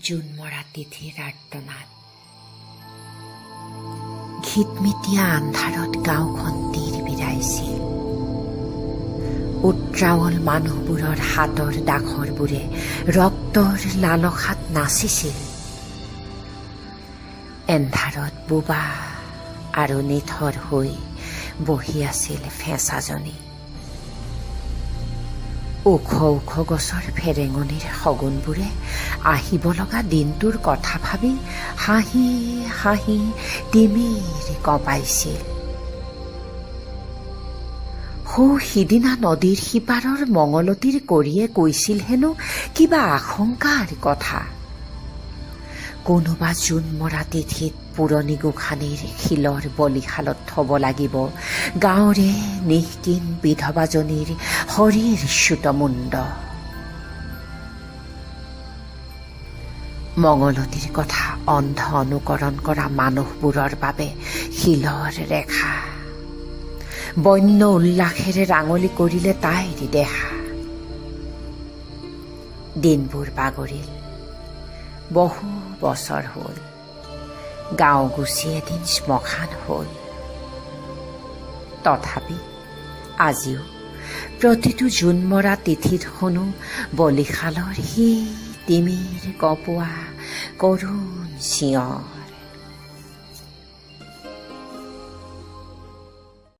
জোন মৰা তিথিৰ আৰ্তনাদ। ঘিতমিতীয়া আন্ধাৰত গাঁওখন তীৰ বিৰাইছিল। উত্ৰাৱল মানুহবোৰৰ হাতৰ দাখৰবোৰে ৰক্তৰ লালসাত নাচিছিল। এন্ধাৰত বোবা আৰু নিথৰ হৈ বহি আছিল ফেঁচাজনী। ওখ ওখ গছৰ ফেৰেঙনিৰ শগুনবোৰে আহিব লগা দিনটোৰ কথা ভাবি হাঁহি হাঁহি তিমিৰ কঁপাইছিল। সিদিনা নদীৰ সিপাৰৰ মঙলতীৰ কৰিয়ে কৈছিল হেনো কিবা আশংকাৰ কথা। কোনোবা জোন মৰা তিথিত পুৰণি গোসাঁনীৰ শিলৰ বলিশালত থব লাগিব গাঁৱৰে নিঃকিন বিধৱাজনীৰ শৰীৰ চ্যুতমুণ্ড। মঙলতীৰ কথা অন্ধ অনুকৰণ কৰা মানুহবোৰৰ বাবে শিলৰ ৰেখা। বন্য উল্লাসেৰে ৰাঙলী কৰিলে তাইৰ দেহা। দিনবোৰ বাগৰিল। বহু বছৰ হ'ল। গাঁও গুচি এদিন শ্মশান হ'ল। তথাপি আজিও প্ৰতিটো জোন মৰা তিথিত শুনো বলিশালৰ সি তিমিৰ কঁপোৱা কৰুণ চিঞৰ।